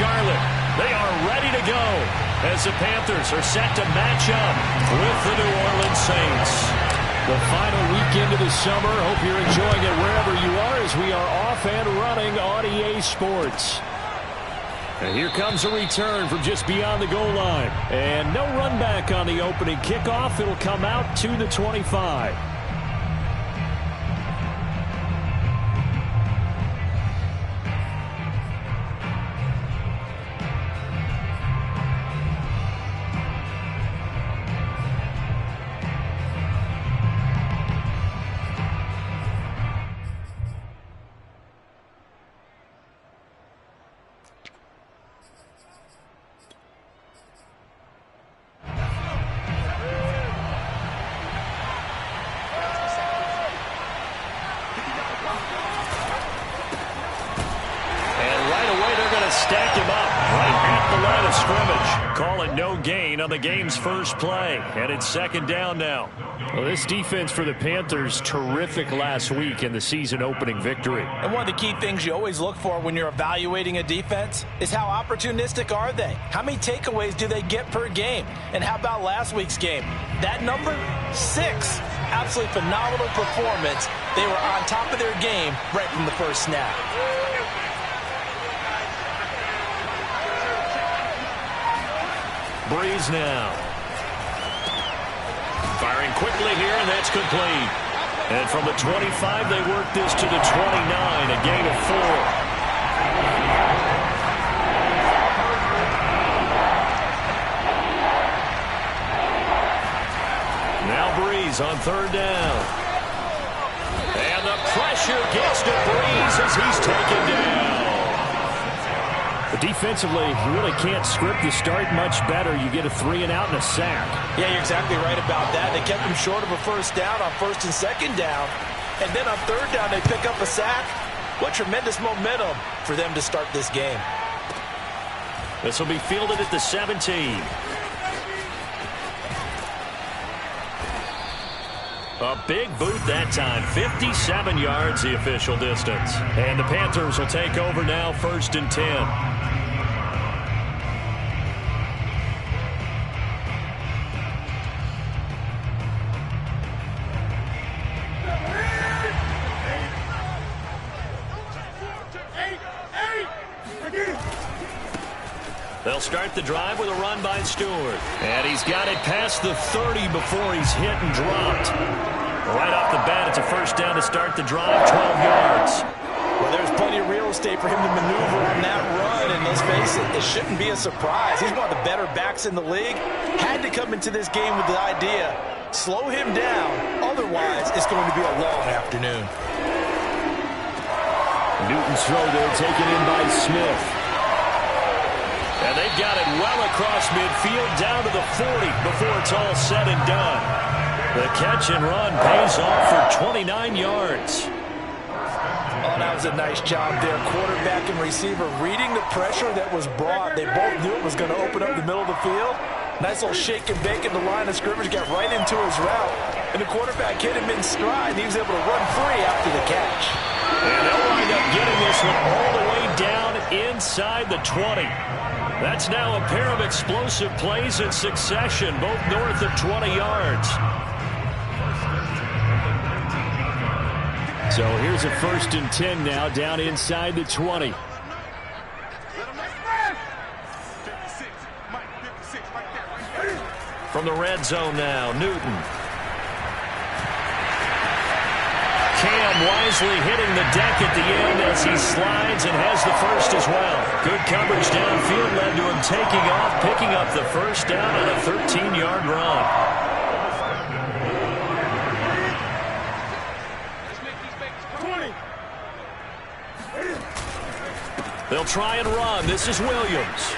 Charlotte. They are ready to go as the Panthers are set to match up with the New Orleans Saints. The final weekend of the summer. Hope you're enjoying it wherever you are as we are off and running on EA Sports. And here comes a return from just beyond the goal line. And no run back on the opening kickoff. It'll come out to the 25. Stacked him up right at the line of scrimmage. Call it no gain on the game's first play. And it's second down now. Well, this defense for the Panthers, terrific last week in the season opening victory. And one of the key things you always look for when you're evaluating a defense is how opportunistic are they? How many takeaways do they get per game? And how about last week's game? That number, 6. Absolutely phenomenal performance. They were on top of their game right from the first snap. Breeze now. Firing quickly here, and that's complete. And from the 25, they work this to the 29, a gain of 4. Now Breeze on third down. And the pressure gets to Breeze as he's taken down. But defensively, you really can't script the start much better. You get a 3 and out and a sack. Yeah, you're exactly right about that. They kept him short of a first down on first and second down. And then on third down, they pick up a sack. What tremendous momentum for them to start this game. This will be fielded at the 17. A big boot that time. 57 yards the official distance. And the Panthers will take over now, first and 10. They'll start the drive with a run by Stewart. And he's got it past the 30 before he's hit and dropped. Right off the bat, it's a first down to start the drive, 12 yards. Well, there's plenty of real estate for him to maneuver on that run, and let's face it, it shouldn't be a surprise. He's one of the better backs in the league. Had to come into this game with the idea, slow him down, otherwise it's going to be a long afternoon. Newton's throw there taken in by Smith. And they've got it well across midfield down to the 40 before it's all said and done. The catch and run pays off for 29 yards. Oh, that was a nice job there. Quarterback and receiver reading the pressure that was brought. They both knew it was going to open up the middle of the field. Nice little shake and bake in the line of scrimmage, got right into his route. And the quarterback hit him in stride, and he was able to run free after the catch. And they'll wind up getting this one all the way down inside the 20. That's now a pair of explosive plays in succession, both north of 20 yards. So here's a first and 10 now, down inside the 20. From the red zone now, Newton. Cam wisely hitting the deck at the end as he slides and has the first as well. Good coverage downfield led to him taking off, picking up the first down on a 13-yard run. They'll try and run. This is Williams.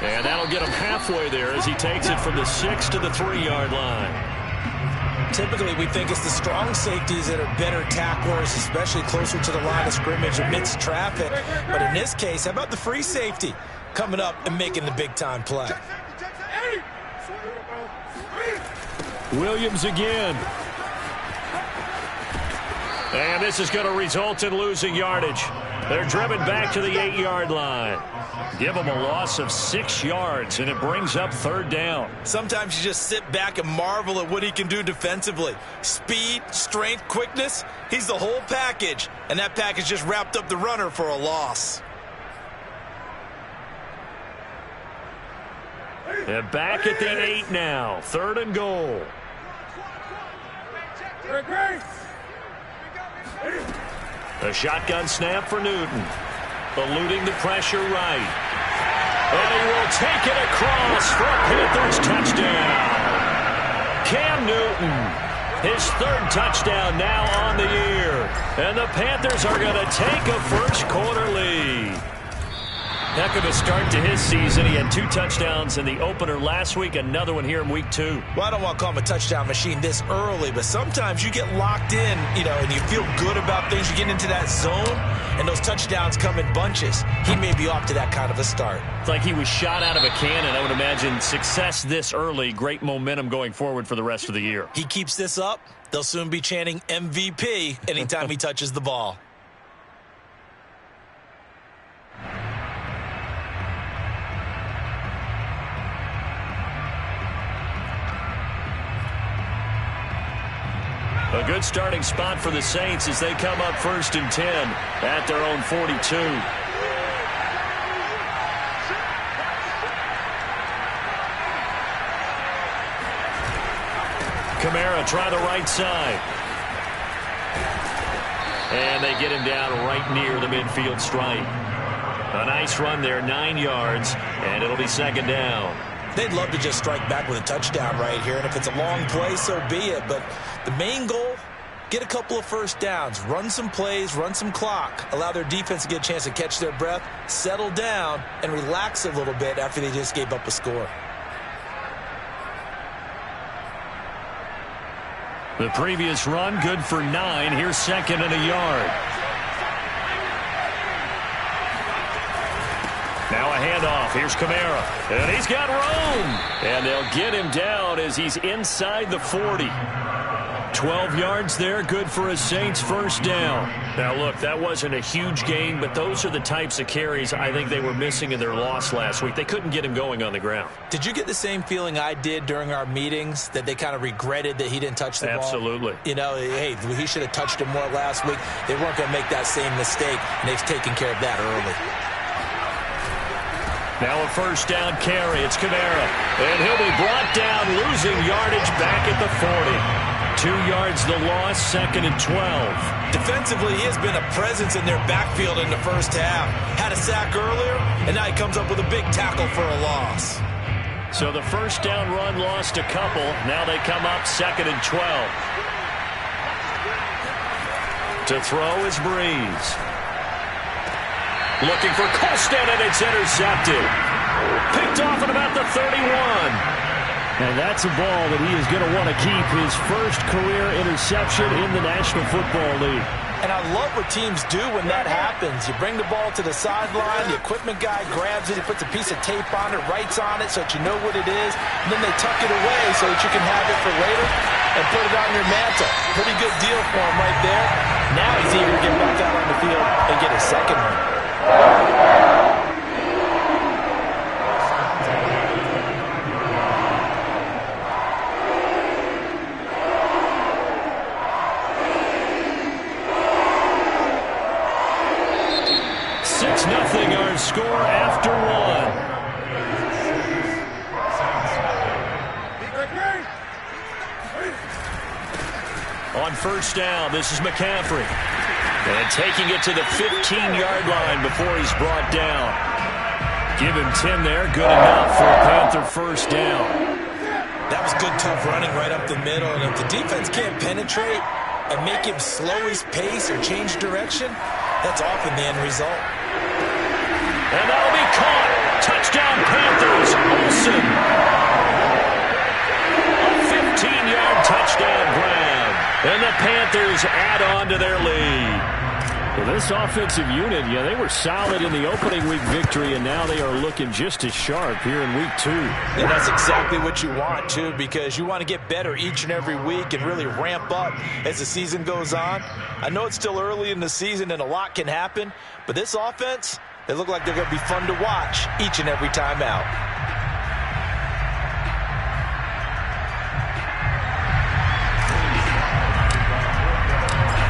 And that'll get him halfway there as he takes it from the 6 to the 3-yard line. Typically, we think it's the strong safeties that are better tacklers, especially closer to the line of scrimmage amidst traffic. But in this case, how about the free safety coming up and making the big-time play? Williams again. And this is going to result in losing yardage. They're driven back to the 8-yard line. Give them a loss of 6 yards, and it brings up 3rd down. Sometimes you just sit back and marvel at what he can do defensively. Speed, strength, quickness, he's the whole package. And that package just wrapped up the runner for a loss. They're back at the 8 now. 3rd and goal. A shotgun snap for Newton. Eluding the pressure right. And he will take it across for a Panthers touchdown. Cam Newton, his 3rd touchdown now on the year. And the Panthers are going to take a first-quarter lead. Heck of a start to his season. He had 2 touchdowns in the opener last week, another one here in week 2. Well, I don't want to call him a touchdown machine this early, but sometimes you get locked in, and you feel good about things. You get into that zone, and those touchdowns come in bunches. He may be off to that kind of a start. It's like he was shot out of a cannon. I would imagine success this early, great momentum going forward for the rest of the year. He keeps this up, they'll soon be chanting MVP anytime he touches the ball. A good starting spot for the Saints as they come up 1st and 10 at their own 42. Kamara try the right side. And they get him down right near the midfield stripe. A nice run there, 9 yards, and it'll be 2nd down. They'd love to just strike back with a touchdown right here, and if it's a long play, so be it. But the main goal, get a couple of first downs, run some plays, run some clock, allow their defense to get a chance to catch their breath, settle down, and relax a little bit after they just gave up a score. The previous run, good for 9. Here's 2nd and a yard. Now a handoff. Here's Kamara. And he's got room. And they'll get him down as he's inside the 40. 12 yards there, good for a Saints first down. Now, look, that wasn't a huge gain, but those are the types of carries I think they were missing in their loss last week. They couldn't get him going on the ground. Did you get the same feeling I did during our meetings, that they kind of regretted that he didn't touch the ball? Absolutely. Hey, he should have touched him more last week. They weren't going to make that same mistake, and they've taken care of that early. Now a first down carry. It's Kamara. And he'll be brought down, losing yardage back at the 40. 2 yards the loss, 2nd and 12. Defensively, he has been a presence in their backfield in the first half. Had a sack earlier, and now he comes up with a big tackle for a loss. So the first down run lost a couple. Now they come up 2nd and 12. To throw is Breeze. Looking for Colston, and it's intercepted. Picked off at about the 31. And that's a ball that he is going to want to keep, his first career interception in the National Football League. And I love what teams do when that happens. You bring the ball to the sideline, the equipment guy grabs it, he puts a piece of tape on it, writes on it so that you know what it is, and then they tuck it away so that you can have it for later and put it on your mantle. Pretty good deal for him right there. Now he's eager to get back out on the field and get his second one. Nothing our score after one. On first down, this is McCaffrey. And taking it to the 15-yard line before he's brought down. Give him 10 there, good enough for a Panther first down. That was good, tough running right up the middle. And if the defense can't penetrate and make him slow his pace or change direction, that's often the end result. And that'll be caught. Touchdown, Panthers. Olsen. A 15-yard touchdown grab. And the Panthers add on to their lead. Well, this offensive unit, yeah, they were solid in the opening week victory, and now they are looking just as sharp here in week 2. And that's exactly what you want, too, because you want to get better each and every week and really ramp up as the season goes on. I know it's still early in the season and a lot can happen, but this offense, they look like they're going to be fun to watch each and every time out.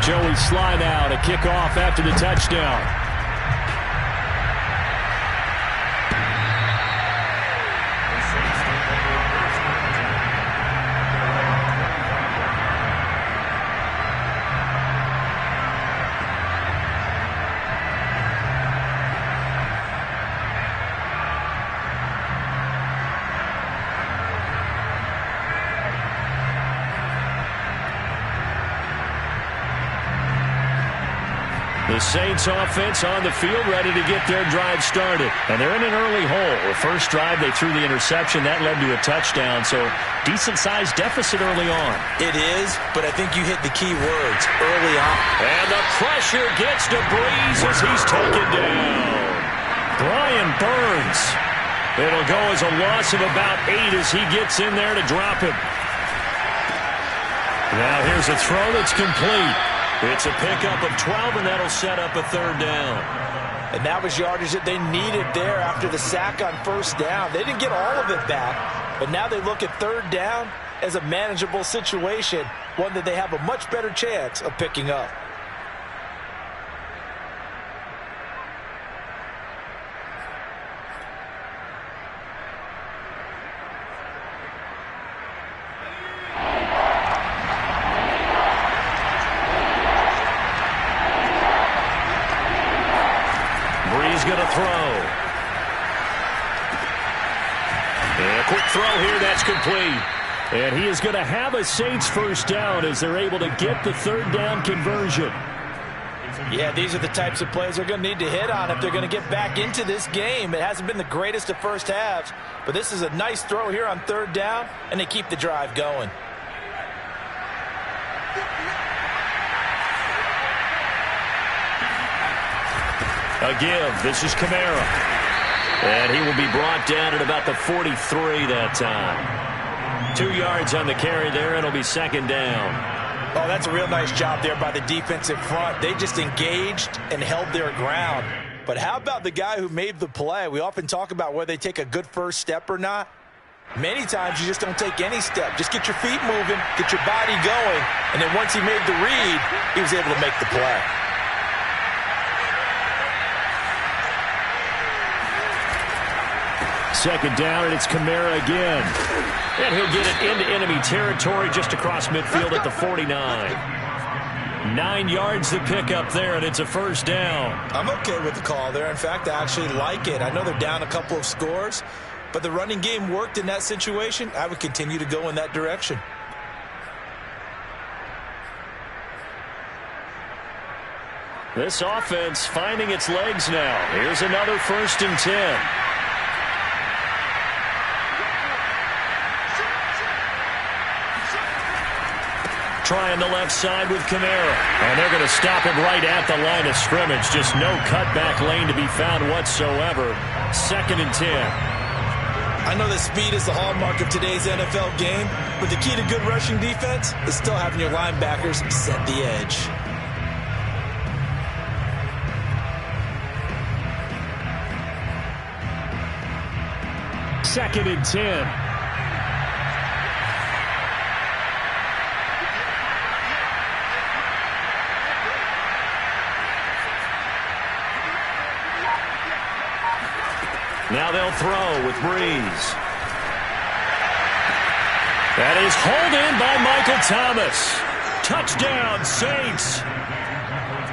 Joey slide out, a kickoff after the touchdown. The Saints offense on the field, ready to get their drive started. And they're in an early hole. The first drive, they threw the interception. That led to a touchdown, so decent-sized deficit early on. It is, but I think you hit the key words early on. And the pressure gets to Breeze as he's taken down. Brian Burns. It'll go as a loss of about 8 as he gets in there to drop him. Now here's a throw that's complete. It's a pickup of 12, and that'll set up a third down. And that was yardage that they needed there after the sack on first down. They didn't get all of it back, but now they look at third down as a manageable situation, one that they have a much better chance of picking up. Going to throw. And a quick throw here, that's complete. And he is going to have a Saints first down as they're able to get the third down conversion. Yeah, these are the types of plays they're going to need to hit on if they're going to get back into this game. It hasn't been the greatest of first halves, but this is a nice throw here on third down, and they keep the drive going. A give. This is Kamara. And he will be brought down at about the 43 that time. 2 yards on the carry there, and it'll be second down. Oh, that's a real nice job there by the defensive front. They just engaged and held their ground. But how about the guy who made the play? We often talk about whether they take a good first step or not. Many times you just don't take any step. Just get your feet moving, get your body going, and then once he made the read, he was able to make the play. Second down, and it's Kamara again. And he'll get it into enemy territory just across midfield at the 49. 9 yards to pick up there, and it's a first down. I'm okay with the call there. In fact, I actually like it. I know they're down a couple of scores, but the running game worked in that situation. I would continue to go in that direction. This offense finding its legs now. Here's another 1st and 10. Trying the left side with Kamara. And they're going to stop him right at the line of scrimmage. Just no cutback lane to be found whatsoever. 2nd and 10. I know that speed is the hallmark of today's NFL game, but the key to good rushing defense is still having your linebackers set the edge. Second and 10. Now they'll throw with Breeze. That is hauled in by Michael Thomas. Touchdown, Saints.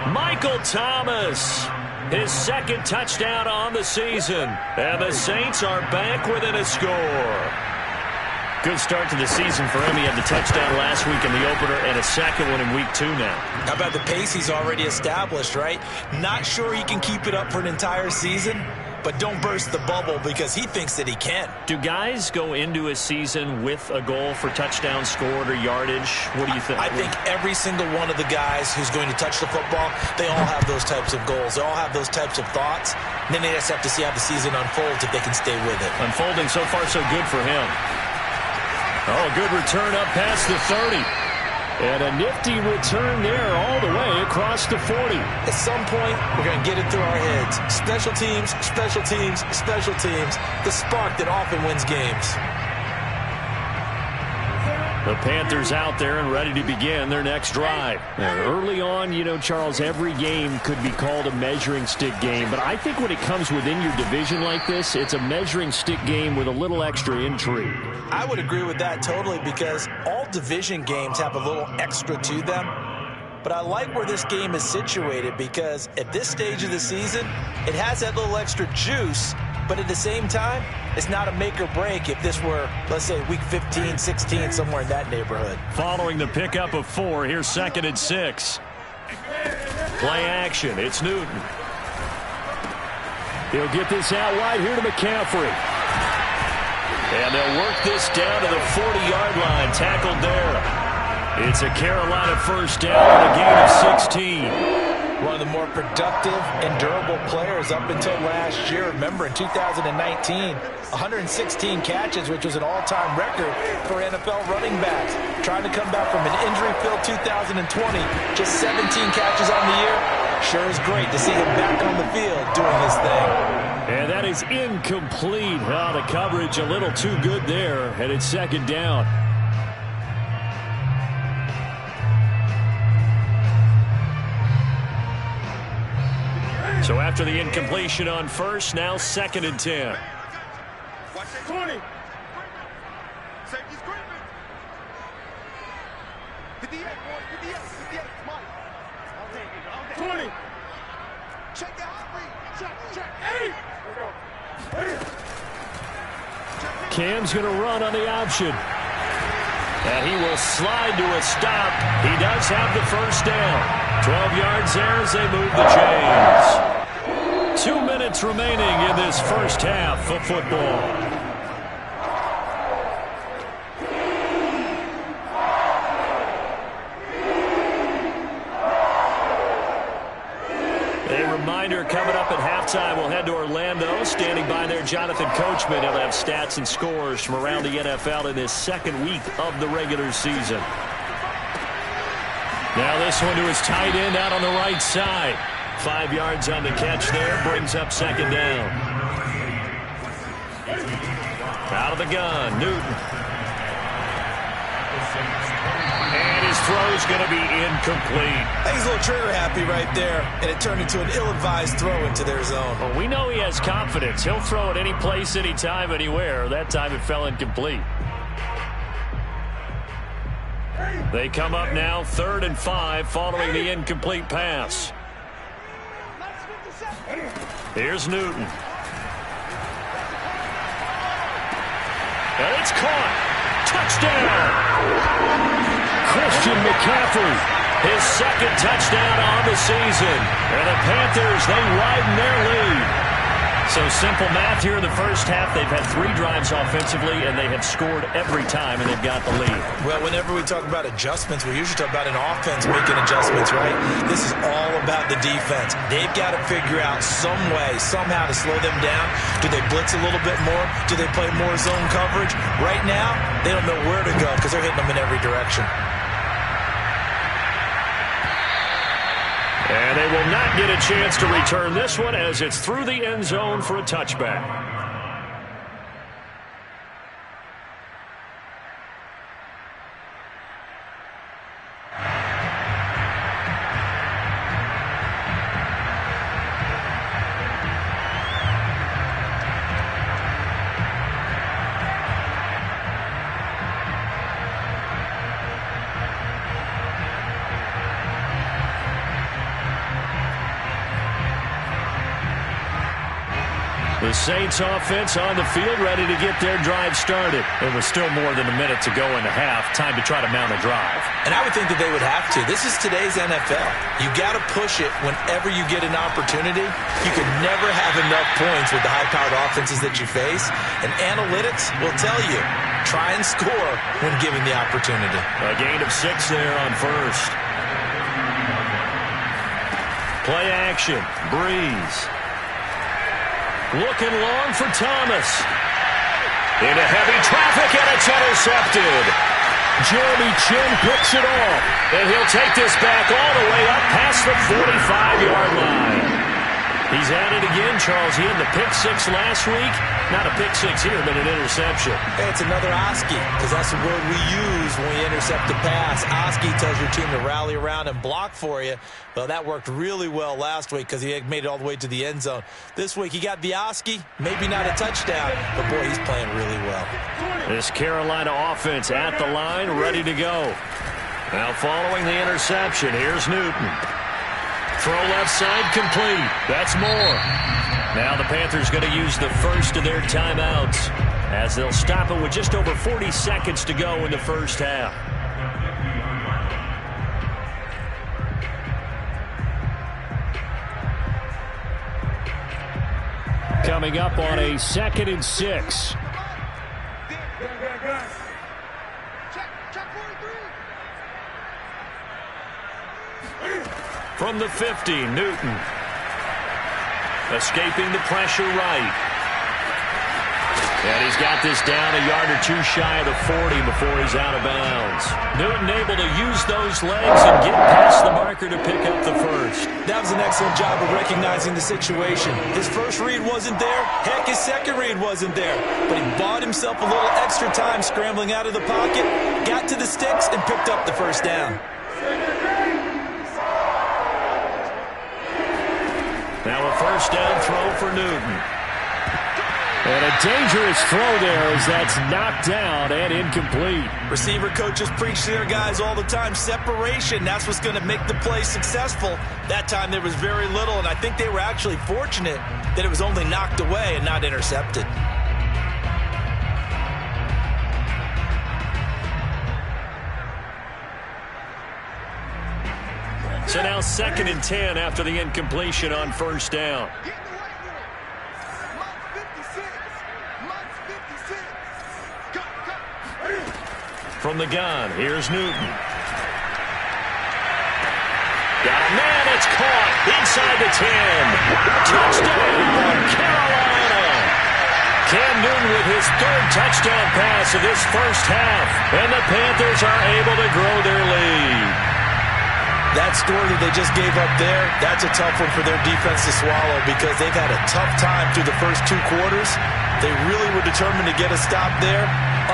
Michael Thomas, his 2nd touchdown on the season. And the Saints are back within a score. Good start to the season for him. He had the touchdown last week in the opener and a second one in week 2 now. How about the pace he's already established, right? Not sure he can keep it up for an entire season, but don't burst the bubble because he thinks that he can. Do guys go into a season with a goal for touchdown scored or yardage? What do you think? I think every single one of the guys who's going to touch the football, they all have those types of goals. They all have those types of thoughts. And then they just have to see how the season unfolds if they can stay with it. Unfolding so far so good for him. Oh, good return up past the 30. And a nifty return there all the way across the 40. At some point, we're going to get it through our heads. Special teams, special teams, special teams. The spark that often wins games. The Panthers out there and ready to begin their next drive. Early on, you know, Charles, every game could be called a measuring stick game. But I think when it comes within your division like this, it's a measuring stick game with a little extra intrigue. I would agree with that totally because all division games have a little extra to them. But I like where this game is situated because at this stage of the season, it has that little extra juice. But at the same time, it's not a make or break if this were, let's say, week 15, 16, somewhere in that neighborhood. Following the pickup of 4, here's 2nd and 6. Play action. It's Newton. He'll get this out wide here to McCaffrey. And they'll work this down to the 40-yard line. Tackled there. It's a Carolina first down and a gain of 16. One of the more productive and durable players up until last year. Remember, in 2019, 116 catches, which was an all-time record for NFL running backs. Trying to come back from an injury-filled 2020, just 17 catches on the year. Sure is great to see him back on the field doing his thing. And that is incomplete. The coverage a little too good there, and it's 2nd down. So after the incompletion on first, now 2nd and 10. Watch that 20. Safety's creeping. 58, boys. 58. 58. Come on. I'll take it. I'll take it. 20. Check the hot read. Check. 8. Cam's going to run on the option. And he will slide to a stop. He does have the first down. 12 yards there as they move the chains. 2 minutes remaining in this first half of football. A reminder coming up at halftime, we'll head to Orlando. Standing by there, Jonathan Coachman. He'll have stats and scores from around the NFL in this 2nd week of the regular season. Now this one to his tight end out on the right side. 5 yards on the catch there, brings up 2nd down. Out of the gun, Newton. And his throw's going to be incomplete. I think he's a little trigger happy right there, and it turned into an ill-advised throw into their zone. Well, we know he has confidence. He'll throw it any place, anytime, anywhere. That time it fell incomplete. They come up now 3rd and 5 following the incomplete pass. Here's Newton. And it's caught. Touchdown! Christian McCaffrey, his 2nd touchdown on the season. And the Panthers, they widen their lead. So simple math here in the first half. They've had 3 drives offensively, and they have scored every time, and they've got the lead. Well, whenever we talk about adjustments, we usually talk about an offense making adjustments, right? This is all about the defense. They've got to figure out some way, somehow to slow them down. Do they blitz a little bit more? Do they play more zone coverage? Right now, they don't know where to go because they're hitting them in every direction. And they will not get a chance to return this one as it's through the end zone for a touchback. The Saints offense on the field, ready to get their drive started. It was still more than a minute to go in the half. Time to try to mount a drive. And I would think that they would have to. This is today's NFL. You got to push it whenever you get an opportunity. You can never have enough points with the high-powered offenses that you face. And analytics will tell you, try and score when given the opportunity. A gain of 6 there on first. Play action. Breeze. Looking long for Thomas. Into heavy traffic, and it's intercepted. Jeremy Chin picks it off, and he'll take this back all the way up past the 45-yard line. He's at it again, Charles. He had the pick 6 last week. Not a pick 6 here, but an interception. Hey, it's another Oski, because that's the word we use when we intercept the pass. Oski tells your team to rally around and block for you. Well, that worked really well last week because he made it all the way to the end zone. This week, he got the Oski, maybe not a touchdown, but boy, he's playing really well. This Carolina offense at the line, ready to go. Now following the interception, here's Newton. Throw left side complete. That's more. Now the Panthers going to use the first of their timeouts as they'll stop it with just over 40 seconds to go in the first half. Coming up on a 2nd and 6. From the 50, Newton. Escaping the pressure right. And he's got this down a yard or 2 shy of the 40 before he's out of bounds. Newton able to use those legs and get past the marker to pick up the first. That was an excellent job of recognizing the situation. His first read wasn't there. Heck, his second read wasn't there. But he bought himself a little extra time scrambling out of the pocket, got to the sticks, and picked up the first down. Now a first down throw for Newton. And a dangerous throw there as that's knocked down and incomplete. Receiver coaches preach to their guys all the time. Separation, that's what's going to make the play successful. That time there was very little, and I think they were actually fortunate that it was only knocked away and not intercepted. So now 2nd and 10 after the incompletion on first down. From the gun, here's Newton. Got a man, it's caught inside the 10. Touchdown, Carolina. Cam Newton with his 3rd touchdown pass of this first half. And the Panthers are able to grow their lead. That score that they just gave up there, that's a tough one for their defense to swallow because they've had a tough time through the first 2 quarters. They really were determined to get a stop there,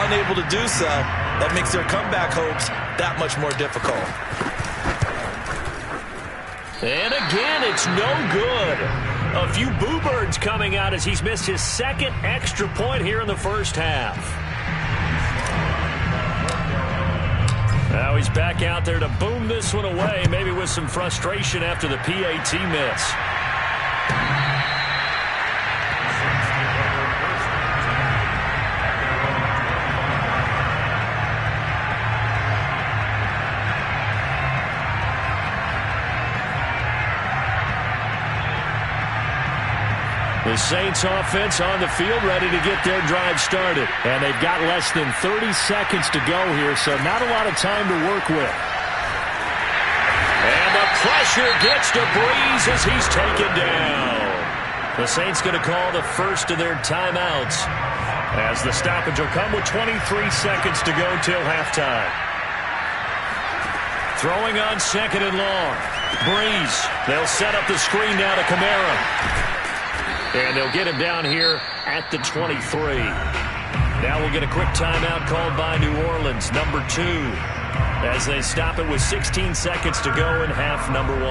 unable to do so. That makes their comeback hopes that much more difficult. And again, it's no good. A few boo birds coming out as he's missed his 2nd extra point here in the first half. Now he's back out there to boom this one away, maybe with some frustration after the PAT miss. The Saints offense on the field ready to get their drive started. And they've got less than 30 seconds to go here, so not a lot of time to work with. And the pressure gets to Breeze as he's taken down. The Saints going to call the first of their timeouts as the stoppage will come with 23 seconds to go till halftime. Throwing on 2nd and long. Breeze. They'll set up the screen now to Kamara. And they'll get him down here at the 23. Now we'll get a quick timeout called by New Orleans, number 2, as they stop it with 16 seconds to go in half number 1.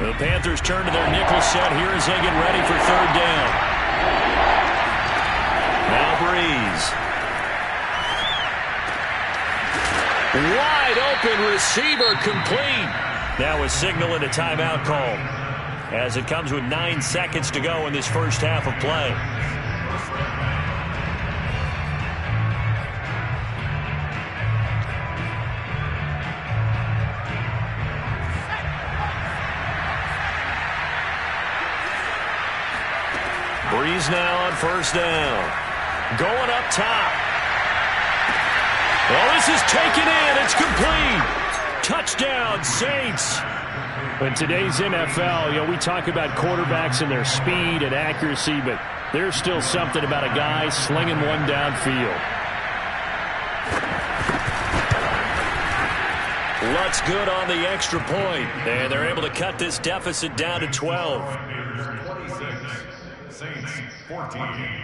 The Panthers turn to their nickel set here as they get ready for 3rd down. Now Breeze. Wide open receiver complete. Now a signal and a timeout call as it comes with 9 seconds to go in this first half of play. Breeze now on first down. Going up top. Well, this is taken in. It's complete. Touchdown, Saints. In today's NFL, we talk about quarterbacks and their speed and accuracy, but there's still something about a guy slinging one downfield. Lutt's good on the extra point, and they're able to cut this deficit down to 12. 26, Saints 14.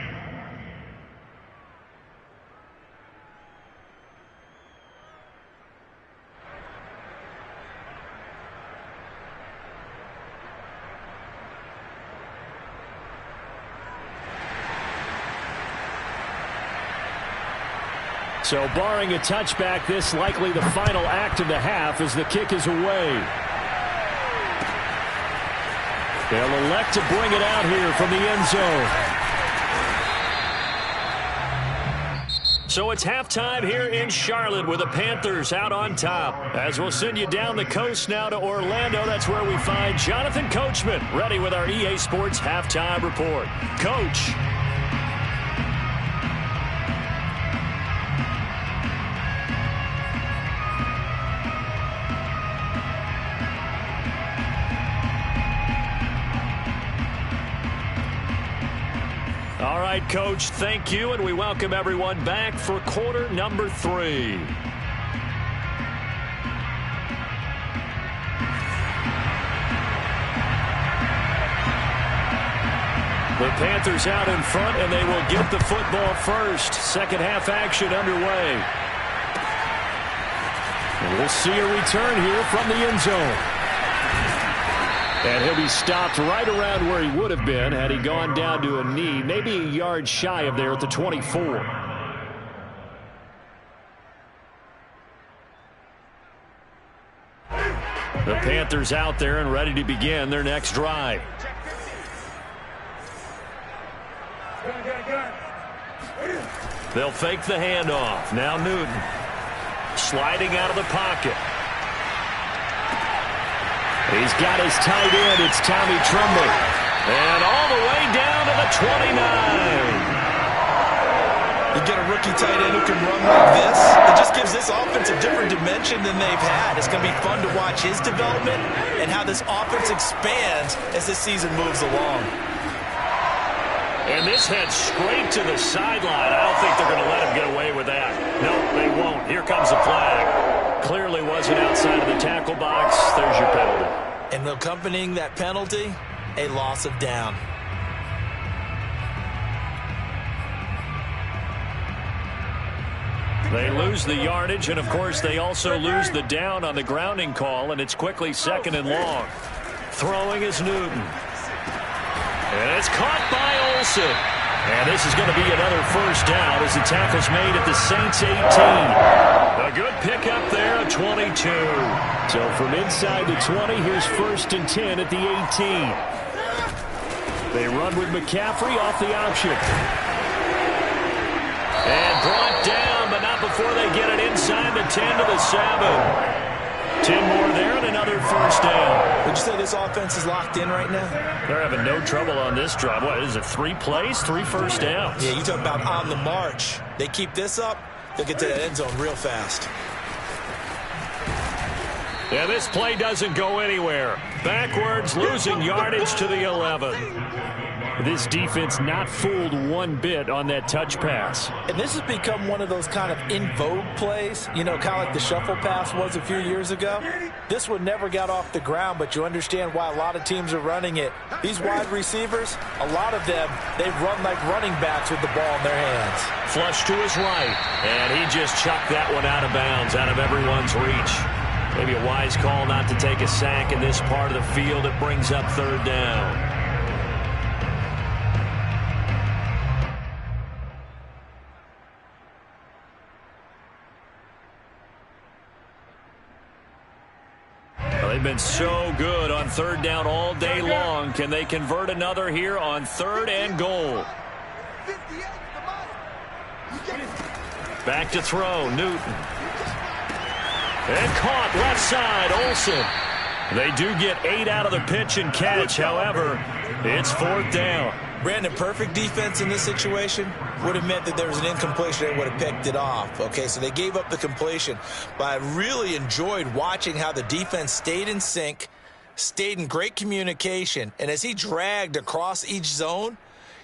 So barring a touchback, this likely the final act of the half as the kick is away. They'll elect to bring it out here from the end zone. So it's halftime here in Charlotte with the Panthers out on top. As we'll send you down the coast now to Orlando, that's where we find Jonathan Coachman ready with our EA Sports halftime report. Coach. All right, Coach, thank you, and we welcome everyone back for quarter number 3. The Panthers out in front, and they will get the football first. Second half action underway. And we'll see a return here from the end zone. And he'll be stopped right around where he would have been had he gone down to a knee, maybe a yard shy of there at the 24. The Panthers out there and ready to begin their next drive. They'll fake the handoff. Now Newton sliding out of the pocket. He's got his tight end. It's Tommy Tremble. And all the way down to the 29. You get a rookie tight end who can run like this. It just gives this offense a different dimension than they've had. It's going to be fun to watch his development and how this offense expands as this season moves along. And this head straight to the sideline. I don't think they're going to let him get away with that. No, they won't. Here comes the flag. Clearly wasn't outside of the tackle box. There's your penalty. And accompanying that penalty, a loss of down. They lose the yardage, and of course they also lose the down on the grounding call, and it's quickly second and long. Throwing is Newton. And it's caught by Olsen. And this is going to be another first down as the tackle's made at the Saints 18. A good pickup there at 22. So from inside the 20, here's first and 10 at the 18. They run with McCaffrey off the option. And brought down, but not before they get it inside the 10 to the 7. 10 more there and another first down. Would you say this offense is locked in right now? They're having no trouble on this drive. What is it, 3 plays, 3 first downs? Yeah, you talk about on the march. They keep this up, they'll get to that end zone real fast. Yeah, this play doesn't go anywhere. Backwards, losing yardage to the 11. This defense not fooled one bit on that touch pass. And this has become one of those kind of in vogue plays, you know, kind of like the shuffle pass was a few years ago. This one never got off the ground, but you understand why a lot of teams are running it. These wide receivers, a lot of them, they run like running backs with the ball in their hands. Flush to his right, and he just chucked that one out of bounds, out of everyone's reach. Maybe a wise call not to take a sack in this part of the field. It brings up third down. They've been so good on third down all day long. Can they convert another here on 3rd and goal? Back to throw, Newton. And caught left side, Olsen. They do get 8 out of the pitch and catch. However, it's 4th down. Brandon, perfect defense in this situation would have meant that there was an incompletion and would have picked it off. Okay, so they gave up the completion. But I really enjoyed watching how the defense stayed in sync, stayed in great communication. And as he dragged across each zone,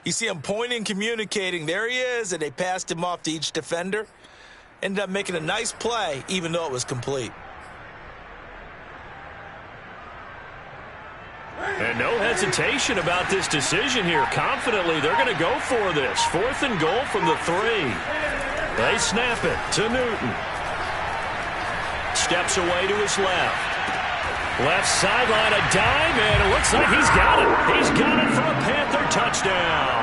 you see him pointing, communicating. There he is, and they passed him off to each defender. Ended up making a nice play, even though it was complete. And no hesitation about this decision here. Confidently, they're going to go for this. 4th and goal from the 3. They snap it to Newton. Steps away to his left. Left sideline, a dime, and it looks like he's got it. He's got it for a Panther touchdown.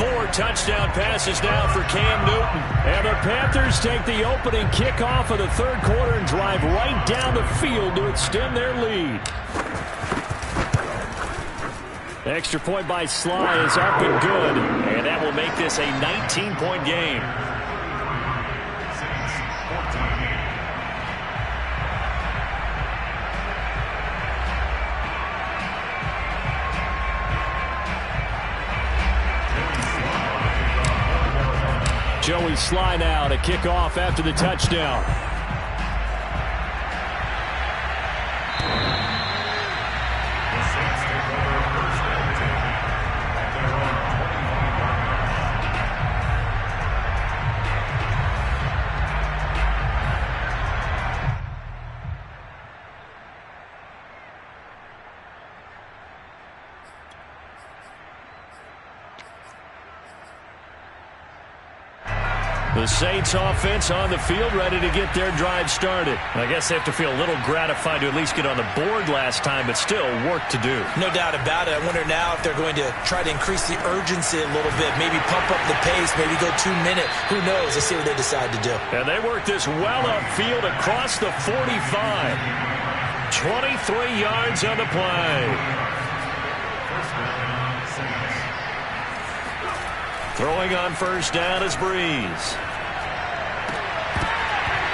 4 touchdown passes now for Cam Newton. And the Panthers take the opening kickoff of the 3rd quarter and drive right down the field to extend their lead. Extra point by Sly is up and good. And that will make this a 19-point game. Joey Sly now to kick off after the touchdown. The Saints offense on the field, ready to get their drive started. I guess they have to feel a little gratified to at least get on the board last time, but still work to do. No doubt about it. I wonder now if they're going to try to increase the urgency a little bit, maybe pump up the pace, maybe go 2 minute. Who knows? Let's see what they decide to do. And they work this well upfield across the 45. 23 yards on the play. Throwing on first down is Breeze.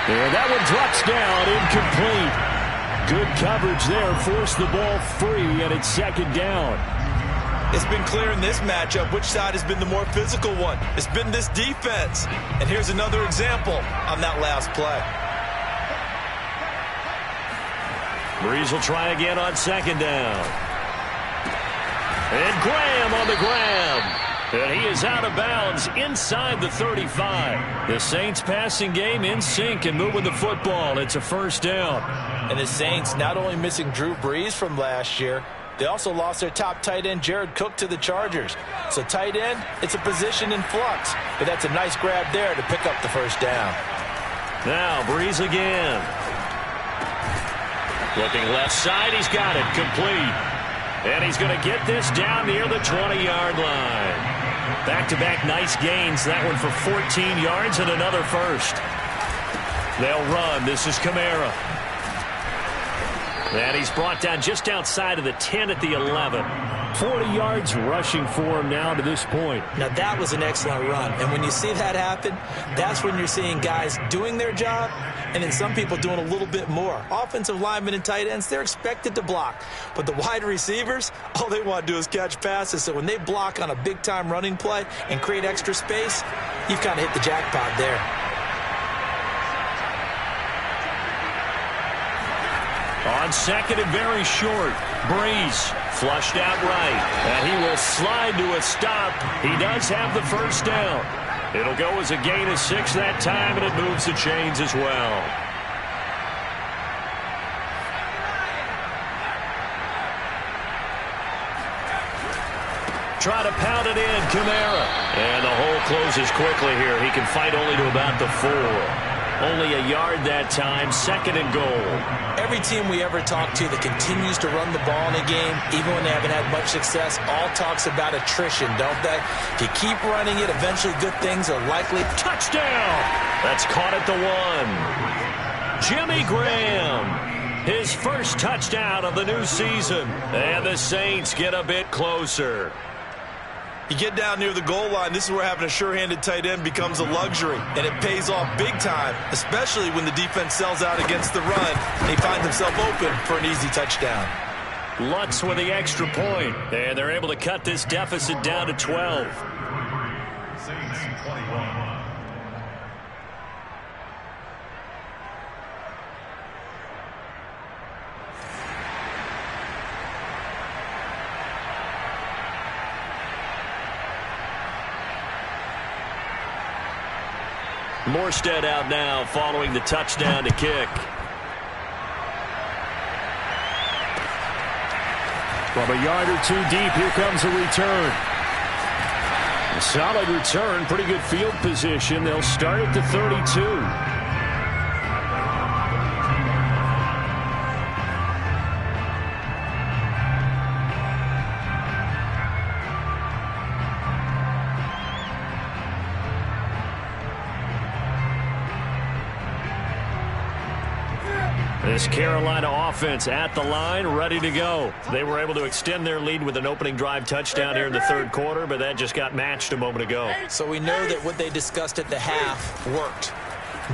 And that one drops down, incomplete. Good coverage there, forced the ball free, and it's 2nd down. It's been clear in this matchup which side has been the more physical one. It's been this defense. And here's another example on that last play. Breeze will try again on 2nd down. And Graham on the grab. And he is out of bounds inside the 35. The Saints passing game in sync and moving the football. It's a 1st down. And the Saints not only missing Drew Brees from last year, they also lost their top tight end, Jared Cook, to the Chargers. So tight end, it's a position in flux. But that's a nice grab there to pick up the 1st down. Now Brees again. Looking left side, he's got it, complete. And he's going to get this down near the 20-yard line. Back-to-back nice gains. That one for 14 yards and another 1st. They'll run. This is Kamara. And he's brought down just outside of the 10 at the 11. 40 yards rushing for him now to this point. Now that was an excellent run. And when you see that happen, that's when you're seeing guys doing their job and then some people doing a little bit more. Offensive linemen and tight ends, they're expected to block. But the wide receivers, all they want to do is catch passes. So when they block on a big-time running play and create extra space, you've kind of hit the jackpot there. On 2nd and very short, Breeze flushed out right. And he will slide to a stop. He does have the 1st down. It'll go as a gain of 6 that time, and it moves the chains as well. Try to pound it in, Kamara. And the hole closes quickly here. He can fight only to about the 4. Only a yard that time, 2nd and goal. Every team we ever talk to that continues to run the ball in a game, even when they haven't had much success, all talks about attrition, don't they? If you keep running it, eventually good things are likely. Touchdown! That's caught at the 1. Jimmy Graham. His first touchdown of the new season. And the Saints get a bit closer. You get down near the goal line, this is where having a sure-handed tight end becomes a luxury, and it pays off big time, especially when the defense sells out against the run, and he finds himself open for an easy touchdown. Lutz with the extra point, and they're able to cut this deficit down to 12. Saints 21. Morstead out now following the touchdown to kick. From a yard or two deep, here comes a return. A solid return, pretty good field position. They'll start at the 32. This Carolina offense at the line, ready to go. They were able to extend their lead with an opening drive touchdown here in the third quarter, but that just got matched a moment ago. So we know that what they discussed at the half worked.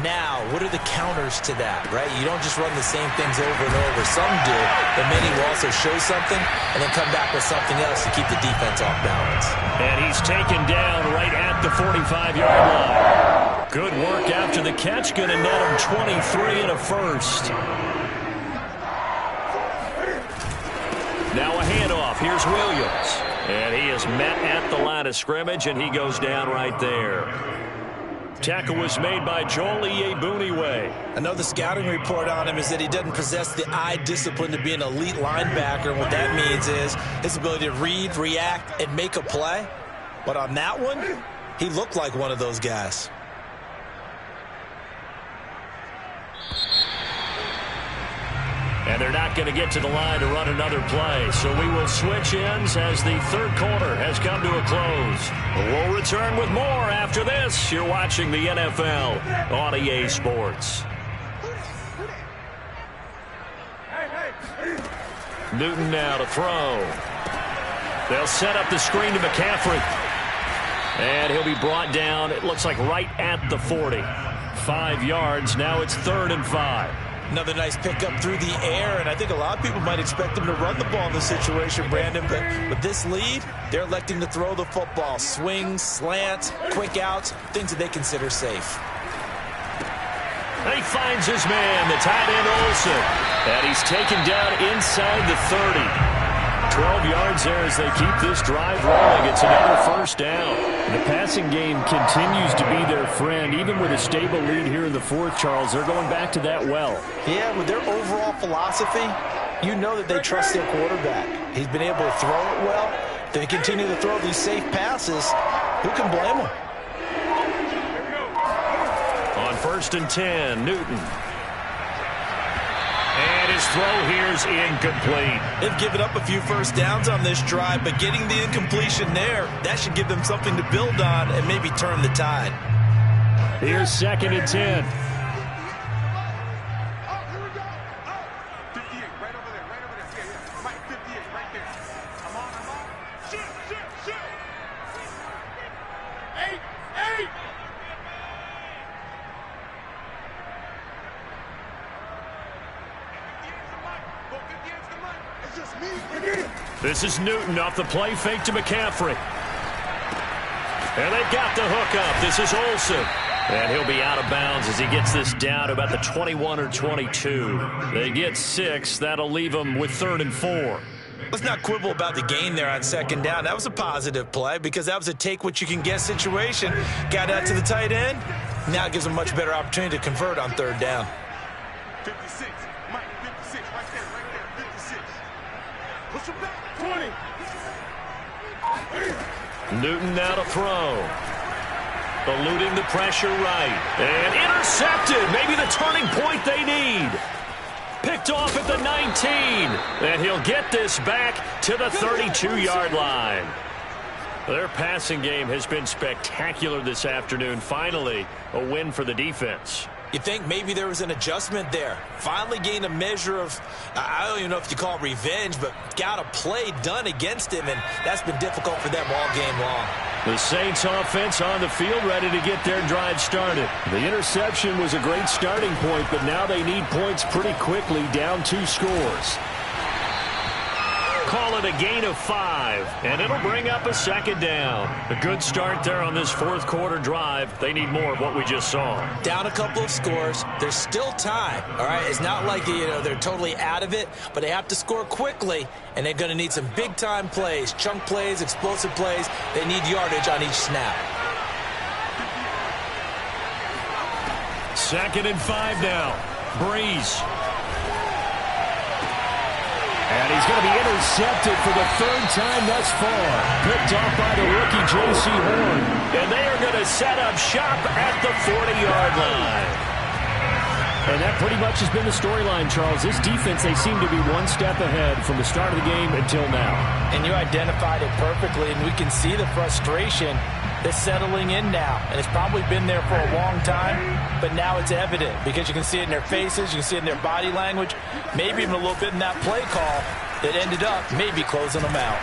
Now, what are the counters to that, right? You don't just run the same things over and over. Some do, but many will also show something and then come back with something else to keep the defense off balance. And he's taken down right at the 45-yard line. Good work after the catch, going to net him 23 and a first. Now a handoff. Here's Williams. And he is met at the line of scrimmage, and he goes down right there. Tackle was made by Joel Iyiegbuniwe. Another scouting report on him is that he doesn't possess the eye discipline to be an elite linebacker. And what that means is his ability to read, react, and make a play. But on that one, he looked like one of those guys. And they're not going to get to the line to run another play. So we will switch ends as the third quarter has come to a close. We'll return with more after this. You're watching the NFL on EA Sports. Newton now to throw. They'll set up the screen to McCaffrey. And he'll be brought down, it looks like right at the 40. 5 yards. Now it's 3rd and 5. Another nice pickup through the air, and I think a lot of people might expect them to run the ball in this situation, Brandon, but with this lead, they're electing to throw the football. Swings, slants, quick outs, things that they consider safe. He finds his man, the tight end Olsen, and he's taken down inside the 30. 12 yards there as they keep this drive rolling. It's another first down. The passing game continues to be their friend. Even with a stable lead here in the fourth, Charles, they're going back to that well. Yeah, with their overall philosophy, you know that they trust their quarterback. He's been able to throw it well. They continue to throw these safe passes. Who can blame them? On 1st and 10, Newton. And his throw here is incomplete. They've given up a few first downs on this drive, but getting the incompletion there, that should give them something to build on and maybe turn the tide. Here's 2nd and 10. This is Newton off the play fake to McCaffrey. And they've got the hook up. This is Olsen. And he'll be out of bounds as he gets this down to about the 21 or 22. They get 6. That'll leave them with 3rd and 4. Let's not quibble about the gain there on 2nd down. That was a positive play because that was a take-what-you-can-get situation. Got out to the tight end. Now it gives them a much better opportunity to convert on 3rd down. 56. Mike, 56. Right there. 56. Push him back. 20. Newton now to throw. Eluding the pressure right. And intercepted. Maybe the turning point they need. Picked off at the 19. And he'll get this back to the 32-yard line. Their passing game has been spectacular this afternoon. Finally, a win for the defense. You think maybe there was an adjustment there. Finally gained a measure of, I don't even know if you call it revenge, but got a play done against him, and that's been difficult for them all game long. The Saints offense on the field, ready to get their drive started. The interception was a great starting point, but now they need points pretty quickly, down 2 scores. Call it a gain of 5, and it'll bring up a second down. A good start there on this fourth quarter drive. They need more of what we just saw. Down a couple of scores. There's still time, all right? It's not like, they're totally out of it, but they have to score quickly, and they're going to need some big-time plays, chunk plays, explosive plays. They need yardage on each snap. 2nd and 5 now. Breeze. And he's going to be intercepted for the 3rd time thus far. Picked off by the rookie J.C. Horn. And they are going to set up shop at the 40-yard line. And that pretty much has been the storyline, Charles. This defense, they seem to be one step ahead from the start of the game until now. And you identified it perfectly, and we can see the frustration that's settling in now. And it's probably been there for a long time, but now it's evident because you can see it in their faces, you can see it in their body language, maybe even a little bit in that play call that ended up maybe closing them out.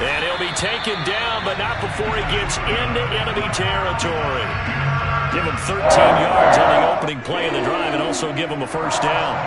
And he'll be taken down, but not before he gets into enemy territory. Give him 13 yards on the opening play of the drive and also give him a first down.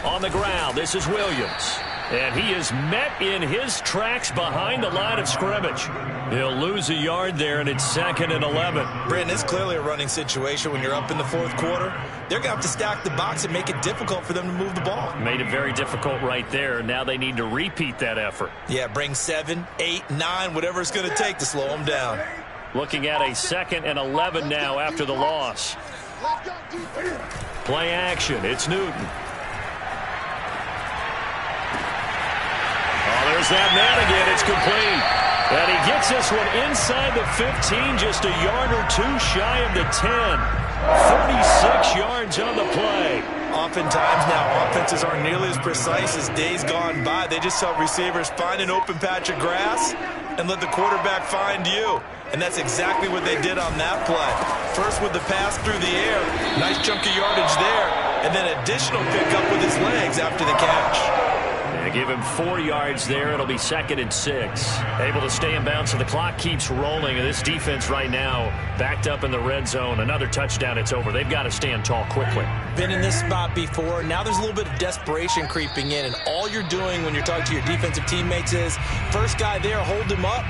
On the ground, this is Williams. And he is met in his tracks behind the line of scrimmage. He'll lose a yard there, and it's 2nd and 11. Britton, it's clearly a running situation when you're up in the 4th quarter. They're going to have to stack the box and make it difficult for them to move the ball. Made it very difficult right there. Now they need to repeat that effort. Yeah, bring 7, 8, 9, whatever it's going to take to slow them down. Looking at a 2nd and 11 now after the loss. Play action. It's Newton. There's that man again. It's complete. And he gets this one inside the 15, just a yard or 2 shy of the 10. 36 yards on the play. Oftentimes now, offenses aren't nearly as precise as days gone by. They just help receivers find an open patch of grass and let the quarterback find you. And that's exactly what they did on that play. First with the pass through the air. Nice chunk of yardage there. And then additional pickup with his legs after the catch. And give him 4 yards there. It'll be 2nd and 6. Able to stay in bounds, so the clock keeps rolling. And this defense right now backed up in the red zone. Another touchdown, it's over. They've got to stand tall quickly. Been in this spot before. Now there's a little bit of desperation creeping in. And all you're doing when you're talking to your defensive teammates is, first guy there, hold him up.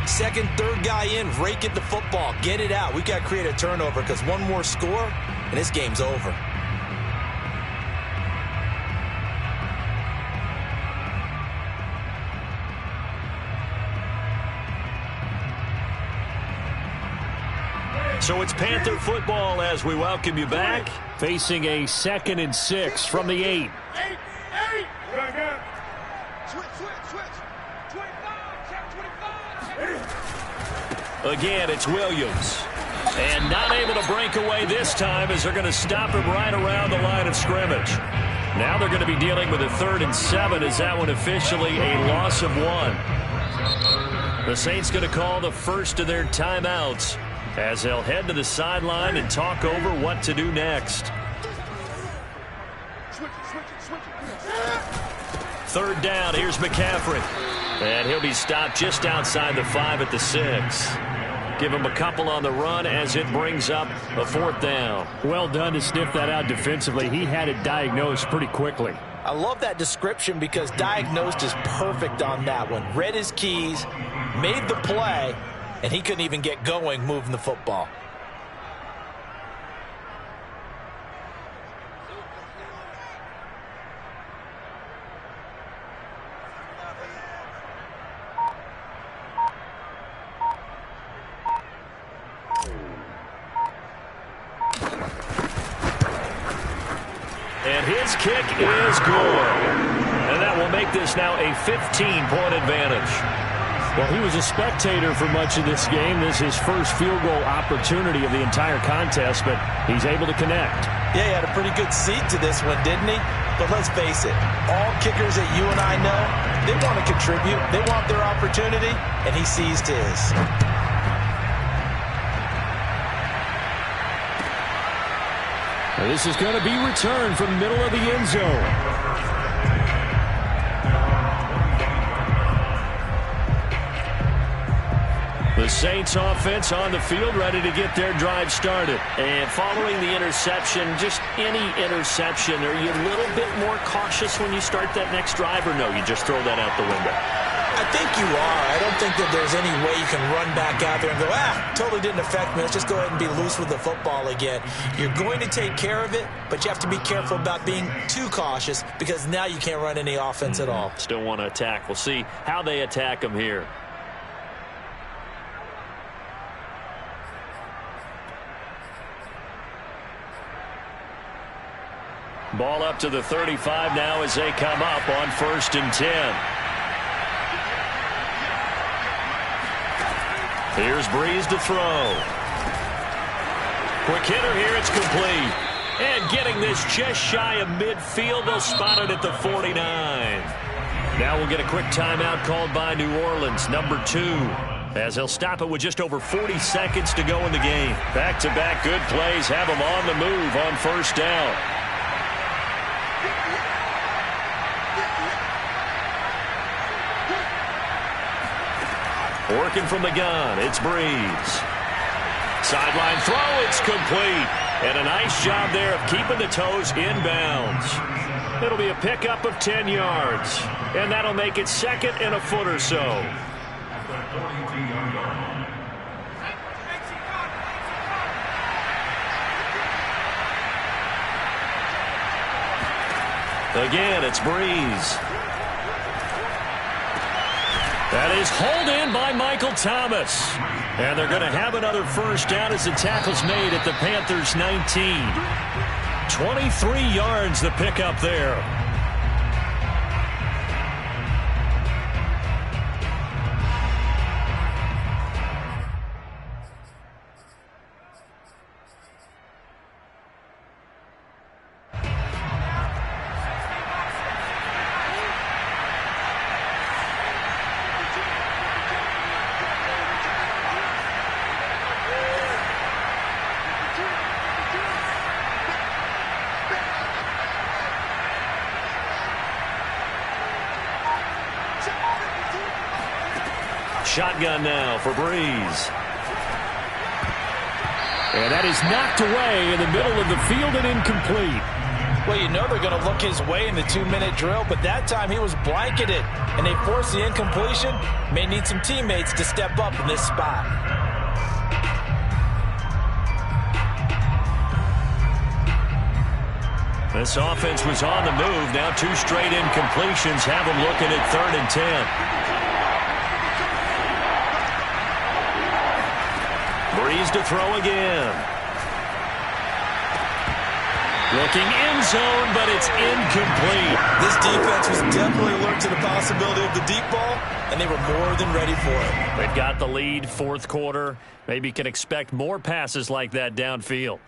Second, third guy in, rake at the football. Get it out. We've got to create a turnover because one more score, and this game's over. So it's Panther football as we welcome you back. Facing a 2nd and 6 from the 8. Again, it's Williams. And not able to break away this time as they're going to stop him right around the line of scrimmage. Now they're going to be dealing with a 3rd and 7 as that one officially a loss of 1. The Saints going to call the first of their timeouts as they'll head to the sideline and talk over what to do next. 3rd down, here's McCaffrey. And he'll be stopped just outside the 5 at the 6. Give him a couple on the run as it brings up a 4th down. Well done to sniff that out defensively. He had it diagnosed pretty quickly. I love that description because diagnosed is perfect on that one. Read his keys, made the play, and he couldn't even get going moving the football. And his kick is good. And that will make this now a 15-point advantage. Well, he was a spectator for much of this game. This is his first field goal opportunity of the entire contest, but he's able to connect. Yeah, he had a pretty good seat to this one, didn't he? But let's face it, all kickers that you and I know, they want to contribute. They want their opportunity, and he seized his. This is going to be returned from the middle of the end zone. The Saints offense on the field, ready to get their drive started. And following the interception, just any interception, are you a little bit more cautious when you start that next drive, or no, you just throw that out the window? I think you are. I don't think that there's any way you can run back out there and go, totally didn't affect me. Let's just go ahead and be loose with the football again. You're going to take care of it, but you have to be careful about being too cautious because now you can't run any offense at all. Still want to attack. We'll see how they attack them here. Ball up to the 35 now as they come up on 1st and 10. Here's Breeze to throw. Quick hitter here, it's complete. And getting this just shy of midfield, they'll spot it at the 49. Now we'll get a quick timeout called by New Orleans, number 2. As they'll stop it with just over 40 seconds to go in the game. Back-to-back good plays have them on the move on 1st down. Working from the gun, it's Breeze. Sideline throw, it's complete. And a nice job there of keeping the toes inbounds. It'll be a pickup of 10 yards. And that'll make it 2nd and a foot or so. Again, it's Breeze. That is hauled in by Michael Thomas. And they're going to have another 1st down as the tackle's made at the Panthers' 19. 23 yards the pickup there. Shotgun now for Breeze. And that is knocked away in the middle of the field and incomplete. Well, you know they're going to look his way in the 2-minute drill, but that time he was blanketed, and they forced the incompletion. May need some teammates to step up in this spot. This offense was on the move. Now 2 straight incompletions have them looking at 3rd and 10. Breeze to throw again. Looking end zone, but it's incomplete. This defense was definitely alert to the possibility of the deep ball, and they were more than ready for it. They've got the lead, 4th quarter. Maybe can expect more passes like that downfield.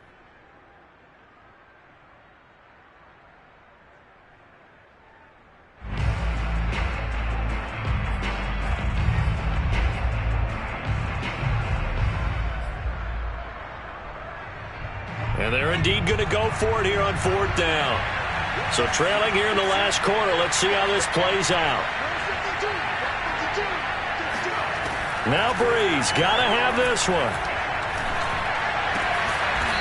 And they're indeed going to go for it here on 4th down. So trailing here in the last quarter. Let's see how this plays out. Now Breeze got to have this one.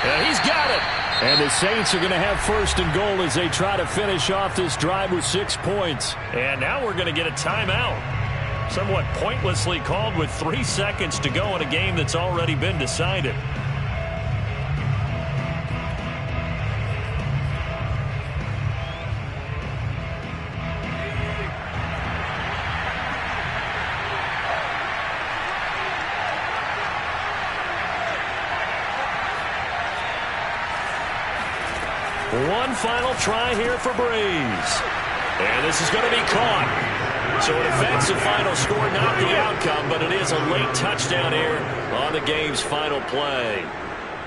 And he's got it. And the Saints are going to have 1st and goal as they try to finish off this drive with 6 points. And now we're going to get a timeout. Somewhat pointlessly called with 3 seconds to go in a game that's already been decided. One final try here for Breeze. And this is going to be caught. So it affects the final score, not the outcome, but it is a late touchdown here on the game's final play.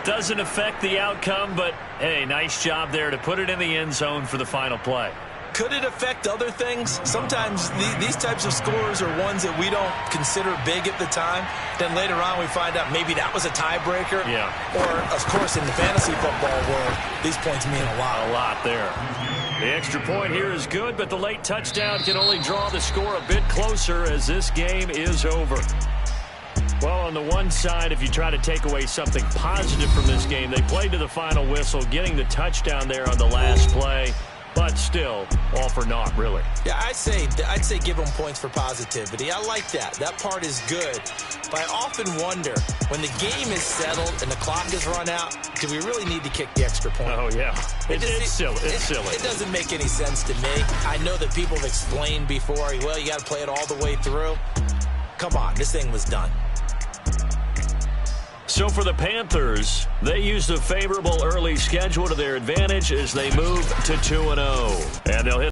Doesn't affect the outcome, but, hey, nice job there to put it in the end zone for the final play. Could it affect other things? Sometimes these types of scores are ones that we don't consider big at the time. Then later on we find out maybe that was a tiebreaker. Yeah. Or, of course, in the fantasy football world, these points mean a lot. A lot there. The extra point here is good, but the late touchdown can only draw the score a bit closer as this game is over. Well, on the one side, if you try to take away something positive from this game, they played to the final whistle, getting the touchdown there on the last play. But still, all for naught, really. Yeah, I'd say give them points for positivity. I like that. That part is good. But I often wonder, when the game is settled and the clock is run out, do we really need to kick the extra point? Oh, yeah. It's silly. It's silly. It doesn't make any sense to me. I know that people have explained before, well, you got to play it all the way through. Come on, this thing was done. So for the Panthers, they used a favorable early schedule to their advantage as they move to 2-0. And they'll hit